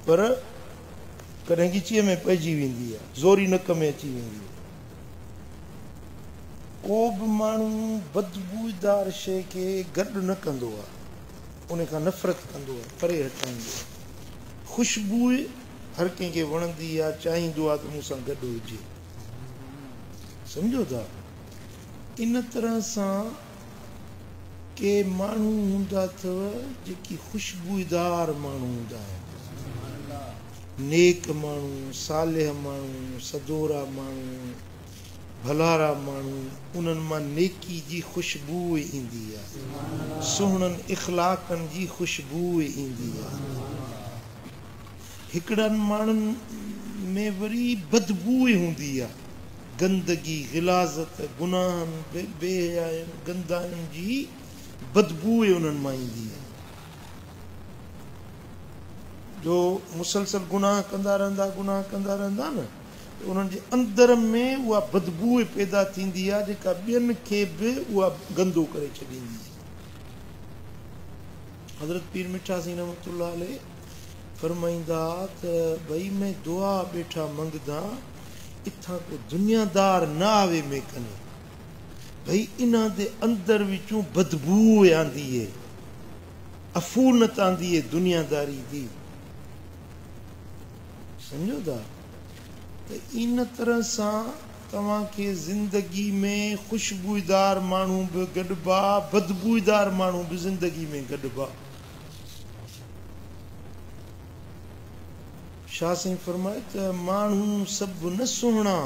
पर कॾहिं गिचीअ में पइजी वेंदी आहे, ज़ोरी नक में अची वेंदी आहे। को बि माण्हू बदबूदार शइ खे गॾु न कंदो आहे, उन खां नफ़रत कंदो आहे, परे हटाईंदो आहे। ख़ुशबू हर कंहिंखे वणंदी आहे, चाहींदो आहे त मूं सां गॾु हुजे। सम्झो था? इन तरह सां के माण्हू हूंदा अथव जेकी ख़ुशबूदार माण्हू हूंदा आहिनि, नेक माण्हू, सालिह माण्हू, सदोरा माण्हू, भलारा माण्हू, उन्हनि मां नेकी जी ख़ुशबू ईंदी आहे, सुहिणनि इख़लाक़नि जी ख़ुशबू ईंदी आहे। हिकिड़नि माण्हुनि में वरी बदबू हूंदी आहे, गंदगी, गिलाज़त, गुनाहनि, बेहयाइनि, गंदाइनि जी बदबू उन्हनि मां ईंदी आहे। जो मुसलसल गुनाह कंदा रहंदा न, उन्हनि जे अंदर में उहा बदबू पैदा थींदी आहे जेका ॿियनि खे बि उहा गंदो करे छॾींदी आहे। हज़रत पीर मिठा सिंह रहमतुल्लाह अलैह फरमाईंदा त भई मैं दुआ वेठा मंगदा इथां को दुनियादार न आवे में कने, भई इन्हां दे अंदर विचों बदबू आंदी है, अफूनत आंदी है दुनियादारी दी। समझो था? तो इन तरह सां तव्हांखे ज़िंदगी में ख़ुशबूदार माण्हू बि गॾिबा, बदबूदार माण्हू बि ज़िंदगी में गॾिबा। शाह साईं फरमाए त माण्हू सभु न सुहिणा,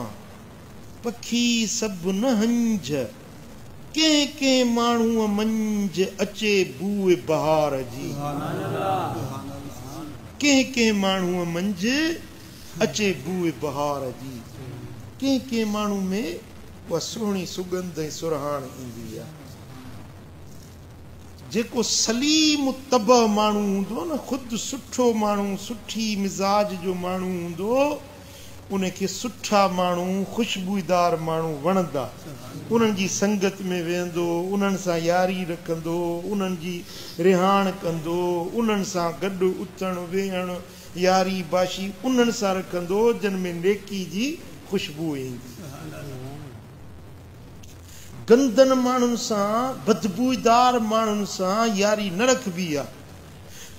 पखी सभु न हंज, कंहिं कंहिं माण्हूअ मंझि अचे बूए बहार जी। कंहिं कंहिं माण्हूअ मंझि अचे बूए बहार जी। कंहिं कंहिं माण्हू में उहा सुहिणी सुगंध ऐं सुरहाण ईंदी आहे। जेको सलीम तबह माण्हू हूंदो न, ख़ुदि सुठो माण्हू, सुठी मिज़ाज जो माण्हू हूंदो, उनखे सुठा माण्हू, ख़ुशबूदार माण्हू वणंदा। उन्हनि जी संगत में वेहंदो, उन्हनि सां यारी रखंदो, उन्हनि जी रिहाण कंदो, उन्हनि सां गॾु उथणु वेहणु, यारी बाशी उन्हनि सां रखंदो जिन में नेकी जी ख़ुशबू ईंदी। गंदन माण्हुनि सां, बदबूदार माण्हुनि सां यारी न रखबी आहे,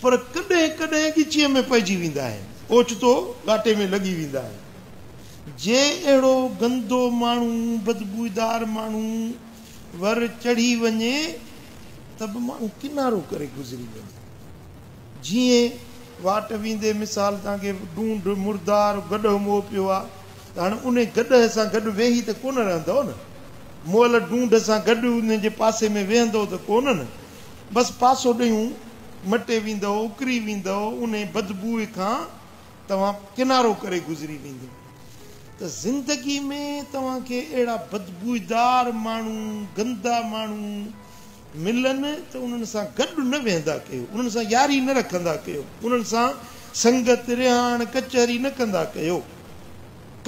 पर कॾहिं कॾहिं गिचीअ में पइजी वेंदा आहिनि, ओचितो घाटे में लॻी वेंदा आहिनि। जे अहिड़ो गंदो माण्हू, बदबूदार माण्हू वर चढ़ी वञे त बि माण्हू किनारो करे गुज़री वञे। जीअं वाट वेंदे मिसाल तव्हांखे ढूंढ मुर्दार गॾु मोह पियो आहे, त हाणे उन गॾ सां गॾु वेही त कोन रहंदव न, मोल ढूंढ सां गॾु उन जे पासे में वेहंदो त कोन न, बसि पासो ॾेयूं मटे वेंदव, उकरी वेंदव, उन बदबू खां तव्हां किनारो करे गुज़री वेंदव। त ज़िंदगी में तव्हांखे अहिड़ा बदबूदार माण्हू, गंदा माण्हू मिलनि त उन्हनि सां गॾु न वेहंदा कयो, उन्हनि सां यारी न रखंदा कयो, उन्हनि सां संगत, रिहाण, कचहरी न कंदा कयो।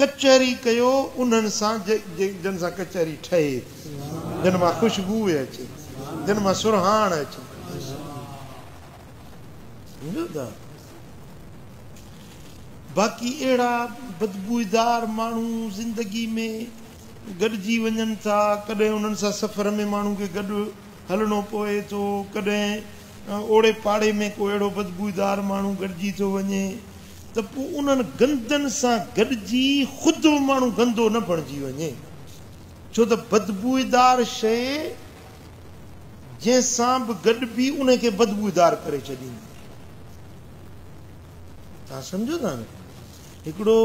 कचहरी कयो उन्हनि सां जिन सां कचहरी ठहे, जिन मां ख़ुशबू अचे, जिन मां सुरहाण अचे। सम्झो था? बाक़ी अहिड़ा बदबूदार माण्हू ज़िंदगी में गॾिजी वञनि था, कॾहिं उन्हनि सां सफ़र में माण्हू खे गॾु हलणो पए थो, कॾहिं ओड़े पाड़े में को अहिड़ो बदबूदार माण्हू गॾिजी थो वञे, त पोइ उन्हनि गंदनि सां गॾिजी ख़ुदि माण्हू गंदो न बणिजी वञे। छो त बदबूदार शइ जंहिंसां बि गॾु बि उनखे बदबूदार करे छॾींदी। तव्हां सम्झो था न? हिकिड़ो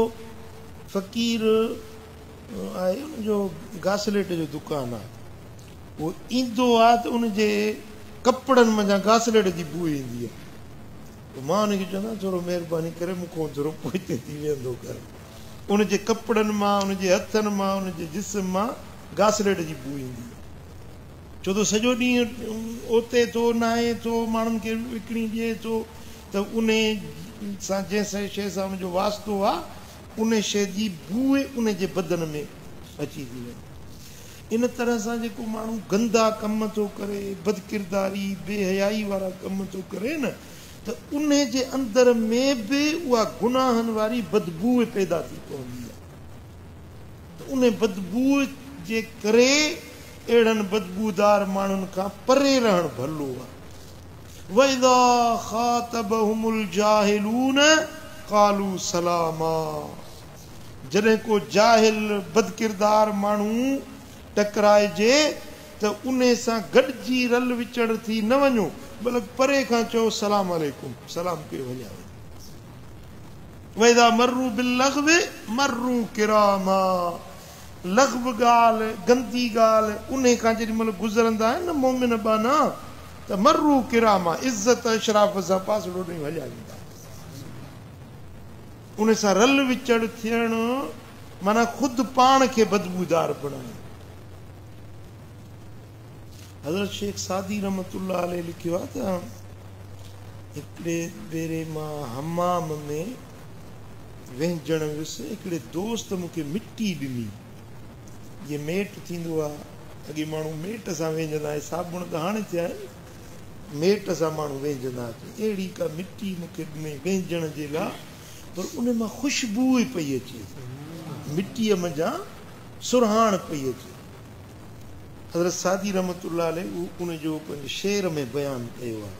फ़क़ीर आहे, उनजो घासलेट जो दुकानु आहे, उहो ईंदो आहे त उनजे कपिड़नि मां घासलेट जी बू ईंदी आहे। मां हुनखे चवंदो आहियां थोरो महिरबानी करे मूंखां थोरो पोइते थी वेंदो कर। उनजे कपिड़नि मां, उनजे हथनि मां, उनजे जिस्म मां घासलेट जी बू ईंदी आहे। छो त सॼो ॾींहुं ओते थो, नाहे थो, माण्हुनि खे विकिणी ॾिए थो, त उन सां जंहिं शइ सां उनजो वास्तो आहे, उन शइ जी बू उनजे बदन में अची थी वञे। इन तरह सां जेको माण्हू गंदा कम थो करे, बदकिरदारी बेहयाई वारा कम थो करे न, त उन जे अंदर में बि उहा गुनाहनि वारी बदबू पैदा थी पवंदी आहे। त उन बदबू जे करे अहिड़नि बदबूदार माण्हुनि खां परे रहणु भलो आहे। वइज़ा ख़ातबहुमुल जाहिलून क़ालू सलामा, जॾहिं को जाहिल बदकिरदार माण्हू टकराइजे त उन सां गॾिजी रल विचड़ थी न वञो, बल्कि परे खां चओ सलाम अलैकुम, सलाम कयो वञा। वइज़ा मर्रू बिल्लग़्व मर्रू किरामा, लग़्व ॻाल्हि गंदी ॻाल्हि उन खां जेॾी महिल गुज़रंदा आहिनि न मोमिन बाना, त मर्रू किरामा इज़त अशराफ़ सां पासड़ो ॾेई हलिया वेंदा। उन सां रल विचड़ थियणु माना ख़ुदि पाण खे बदबूदार बणाइणु। हज़रत शेख सादी रहमतुल्लाह अलैह लिखियो आहे त हिकिड़े भेरे मां हमाम में वेंझण वियुसि, हिकिड़े दोस्त मूंखे मिटी ॾिनी। जीअं मेट थींदो आहे, अॻे माण्हू मेट सां वेंझंदा हुआ, साबुण त हाणे थिया आहिनि, मेट सां माण्हू वेंझंदा हुआ। अहिड़ी का मिटी मूंखे ॾिनी वेंझण जे लाइ, पर उन मां ख़ुशबू ई पई अचे, मिटीअ मंझां सुरहाण पई अचे। हज़रत सादी रहमतुल्लाह अलैह उन जो पंहिंजे शेर में बयानु कयो आहे,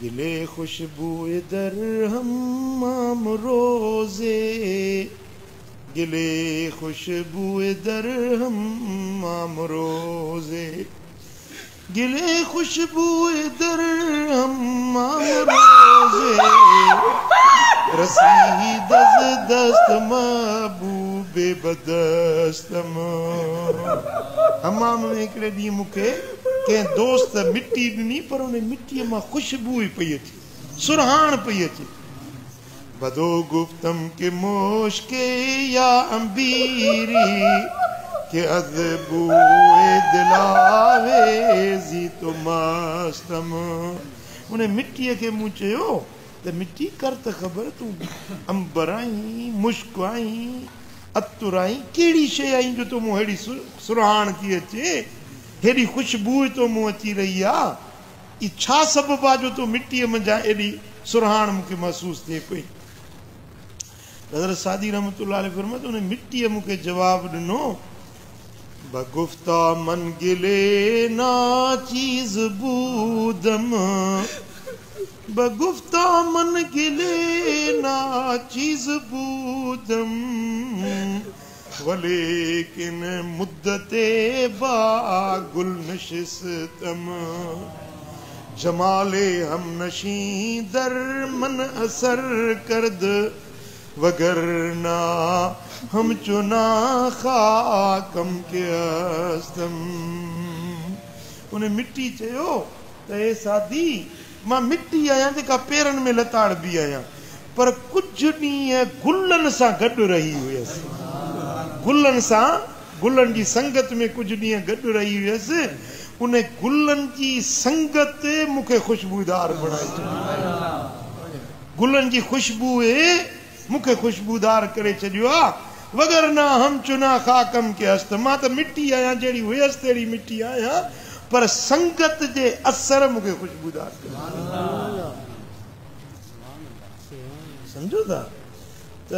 गिले खुशबू दर हम्माम रोज़े, गिले खुशबू दर हम्माम रोज़े, गिले खुशबू दर हम्माम रोज़े, रसी दज़ दस्त महबूबे बदस्तम। हमाम में हिकिड़े ॾींहुं मूंखे कंहिं दोस्त मिटी ॾिनी, पर उन मिटीअ मां ख़ुशबू ई पई अचे, सुरहाण पई अचे। बदो गुफ्तम के मुश्के या अंबीरी के अज़बूए दिलावे जी तो मस्तम। उन मिटीअ खे मूं चयो त मिटी कर त ख़बर, तूं अंबर आहीं, मुश्क आहीं, अतुर आहीं, कहिड़ी शइ आहीं जो तो मूं हेड़ी सुरहाण थी अचे, हेड़ी खुशबू तो मूं अची रही आहे। ई छा सबबु आहे जो तो मिटीअ मंझां एॾी सुरहाण मूंखे महसूस थिए पई। हज़रत सादी रहमतुल्लाह अलैह फरमाए त उन मिटीअ मूंखे जवाबु ॾिनो, बगुफ्ता मन गिले ना चीज़ बूदम, बगुफ्ता मन गिले ना चीज़ बूदम, वलेकिन मुद्दते बा गुल नशिस्तम, जमाले हम नशी दर मन असर करद, वगरना हम चुना खाकम के अस्तम। उन मिट्टी चयो त हे सादी, मां मिट्टी आहियां जेका पेरनि में लताड़ बि आहियां, पर कुझु ॾींहं गुलनि सां गॾु रही हुयसि, गुलनि सां, गुलनि जी संगत में कुझु ॾींहं गॾु रही हुयसि। उन गुलनि जी संगत मूंखे ख़ुशबूदार बणाई, गुलनि जी खुशबूए मूंखे ख़ुशबूदार करे छॾियो आहे। वगरना हम चुना खाकम के हस्त, मां त मिट्टी आहियां जहिड़ी हुयसि तहिड़ी मिट्टी आहियां, पर संगत जे असर मूंखे ख़ुशबूदार करे। सम्झो था त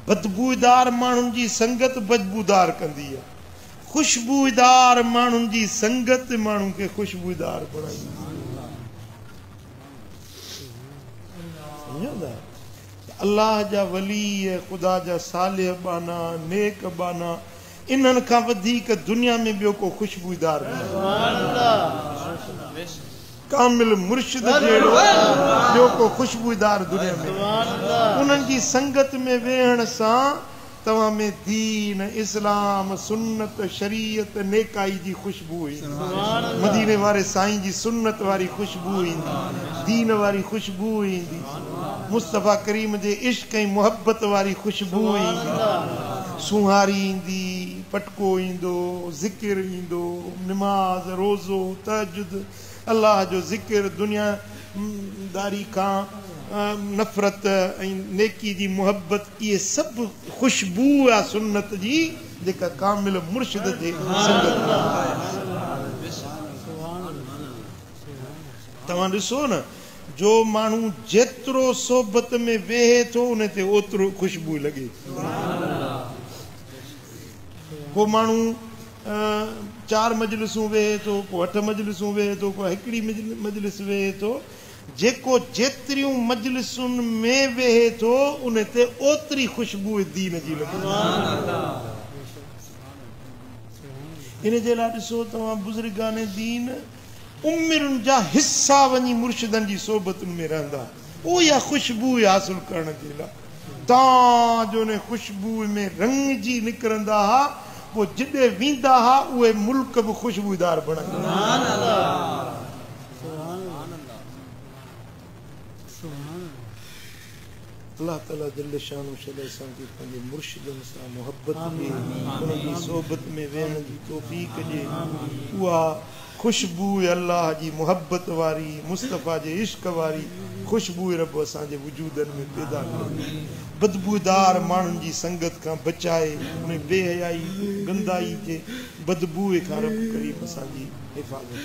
बदबूदार माण्हुनि जी संगत बदबूदार कंदी आहे, खुशबूदार माण्हुनि जी संगत माण्हू खे खुशबूदार बणाईंदी। सम्झो था अल्लाह जा वली, ख़ुदा जा सालिह बाना, नेक बाना, इन्हनि खां वधीक दुनिया में ॿियो को खुशबूदार कामिल मुर्शिद जहिड़ो ॿियो को खुशबूदार दुनिया में। उन्हनि जी संगत में वेहण सां तव्हां में दीन, इस्लाम, सुन्नत, शरीयत, नेकाई जी खुशबू ईंदी, मदीने वारे साईं जी सुन्नत वारी खुशबू ईंदी, दीन वारी खुशबू ईंदी, मुस्तफ़ा करीम जे इश्क ऐं मुहबत वारी खुशबू ईंदी, सुहारी ईंदी, पटको ईंदो, ज़िकिर ईंदो, निमाज़, रोज़ो, तहज्जुद, अल्लाह जो ज़िकिर, दुनियादारी खां नफ़रत ऐं नेकी जी मुहबत, इहे सभु खुशबू आहे सुन्नत जी जेका कामिल मुर्शिद जे संगत तव्हां ॾिसो न जो माण्हू जेतिरो सोबत में वेहे थो उन ते ओतिरो खुशबू लॻे को माण्हू 4 मजलिसूं वेहे थो को 8 मजलिसूं वेहे थो को हिकिड़ी मजलिस वेहे थो जेको जेतिरियूं मजलिसुनि में वेहे थो उन ते ओतिरी खुशबू दीन जी लॻे इन जे लाइ ॾिसो तव्हां बुज़ुर्गान दीन उमिरियुनि जा हिस्सा वञी मुर्शिदनि जी सोबतुनि में रहंदा उहो इहा खुशबू हासिल करण जे लाइ तव्हांजो उन खुशबू में रंग जी निकिरंदा हुआ पोइ जिॾे वेंदा हुआ उहे मुल्क बि खुशबूदार बणाईंदा अल्लाह ताला जल्ल शानु शल असांखे पंहिंजे मुर्शिदनि सां मुहबत ॾे उन्हनि जी सोबत में वेहण जी तौफ़ीक़ ॾे उहा खुशबू अल्लाह जी मुहबत वारी मुस्तफ़ा जे इश्क वारी खुशबू रब असांजे वजूदनि में पैदा करे बदबूदार माण्हुनि जी संगत खां बचाए उन बेहयाई गंदाई जे बदबूअ खां रब करीम असांजी हिफ़ाज़त